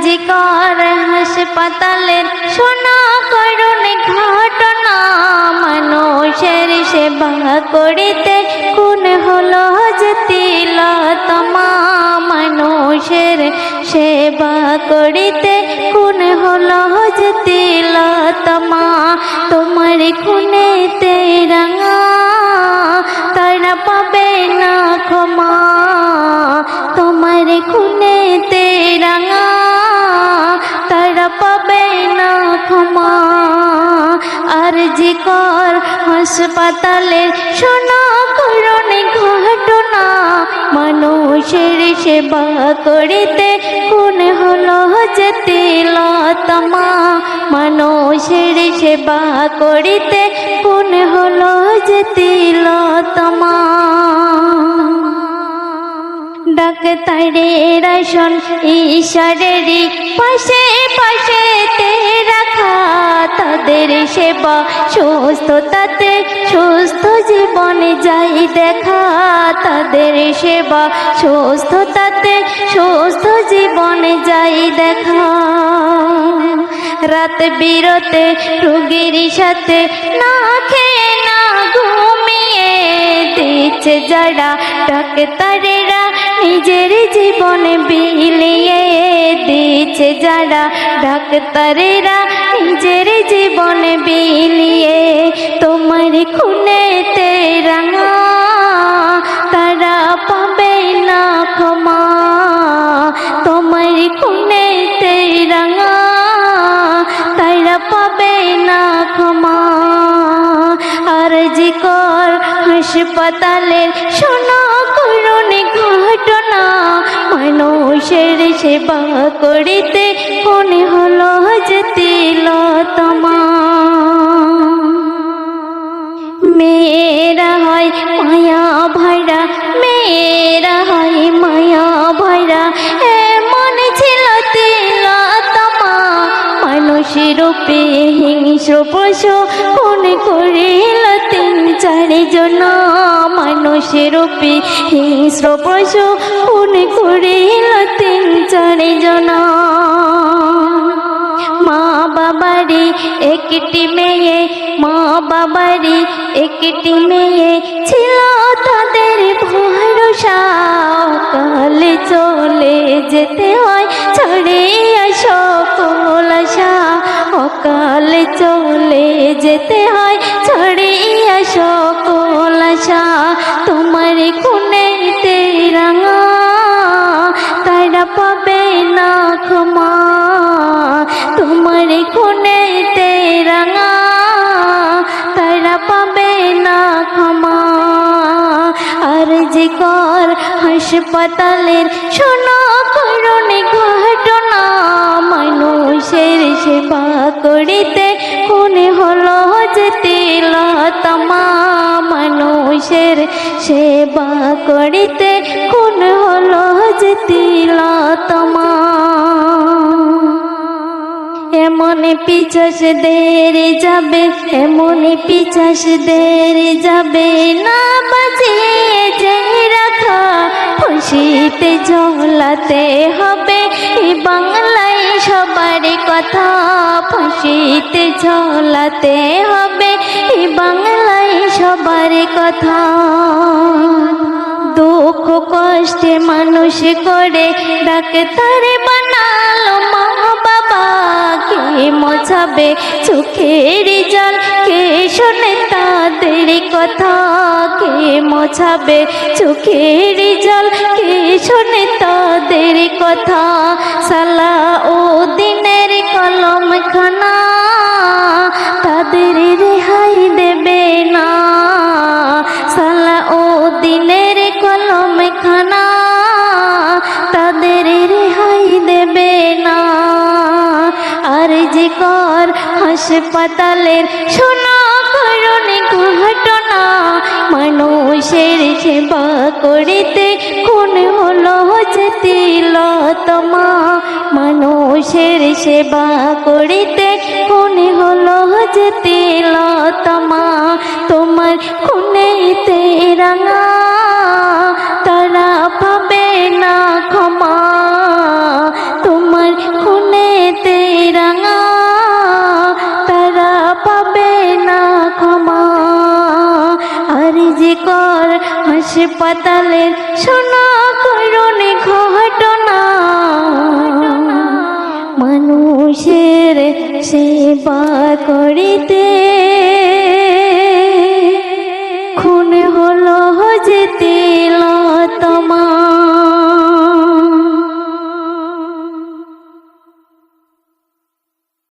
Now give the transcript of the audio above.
জি কর হাসপাতালের শোনা করুণ ঘটনা, মানুষের সেবা করিতে কোন হলো যে তিলোত্তমা, মানুষের সেবা করিতে কোন হলো যে তিলোত্তমা। তোমার খুনেতে রাঙা তারা পাবে না ক্ষমা, তোমার খুনেতে রাঙা তারা পাবে না ক্ষমা। আর জি কর হাসপাতালের শোনা করুণ ঘটনা, মানুষের সেবা করিতে কোন হলো যে তিলোত্তমা, মানুষের সেবা করিতে কোন হলো যে তিলোত্তমা। ডাক্তারের আসন ঈশ্বরেরই পাশে পাশে তে রাখা, তাদের সেবা সুস্থতাতে সুস্থ জীবনে যাই দেখা, তাদের সেবা সুস্থতাতে সুস্থ জীবনে যাই দেখা। রাত বিরতে রোগীর সাথে না খেয়ে না ঘুমিয়ে দিচ্ছে যারা ডাক্তারেরা নিজের জীবনে বিলিয়ে দিচ্ছে যারা ডাক্তারেরা নিজের জীবনে বিলিয়ে। তোমার খুনেতে রাঙা তারা পাবে না ক্ষমা, তোমার খুনেতে রাঙা তারা পাবে না ক্ষমা। আর জি কর হাসপাতালের শোনা করুণ ঘটনা, মানুষের সেবা করিতে কোন হলো যে তিলোত্তমা। মেয়েরা হয় মায়া ভরা, মেয়েরা হয় মায়া ভরা, এমন ছিল তিলোত্তমা। মানুষের রূপে হিংস্র পশু খুন করিল তিন চারজন, মানুষের রূপে হিংস্র পশু খুন করিল তিন চারজন। মা বাবারি একটি মেয়ে, মা বাবারি একটি মেয়ে ছিল তাদের ভরসা, কালে চলে যেতে হয় ছাড়িয়া সকল আশা, অকালে চলে যেতে হয় ছাড়িয়া সকল আশা। তোমার খুনেতে রাঙা তারা পাবে না ক্ষমা, তোমার খুনেতে রাঙা তারা পাবে না ক্ষমা। আর জি কর হাসপাতালের শোনা করুণ ঘটনা, মানুষের সেবা করিতে কোন হলো যে তিলোত্তমা, মানুষের সেবা করিতে কোন হলো যে তিলোত্তমা। এমন পিছাস দেরি যাবে, এমন পিছাস দেরি যাবে, না বাজিয়ে যে রাখা খুশিতে ঝোলাতে হবে এই বাংলায় সবার কথা, খুশিতে ঝোলাতে হবে এই বাংলায় সবার কথা। দুঃখ কষ্টে মানুষ করে ডাক্তার বানালো মা বাবা, কে মোছাবে চোখের জল, কে শোনে তাদের কথা, কে মোছাবে চোখের জল, কে শোনে তাদের কথা। সালাউদ্দিনের কলম খানা তাদের রেহাই দেবে না, সালাউদ্দিনের কলম খানা তাদের রেহাই দেবে না। আর জি কর হাসপাতালের শোনা করুণ ঘটনা, মানুষের সেবা করিতে কোন হলো যে তিলোত্তমা, মানুষের সেবা করিতে কোন হলো যে তিলোত্তমা। তোমার খুনেতে রাঙা তারা পাবে না ক্ষমা, তোমার কর হাসপাতালের শোনা করুণ ঘটনা মানুষের সেবা করিতে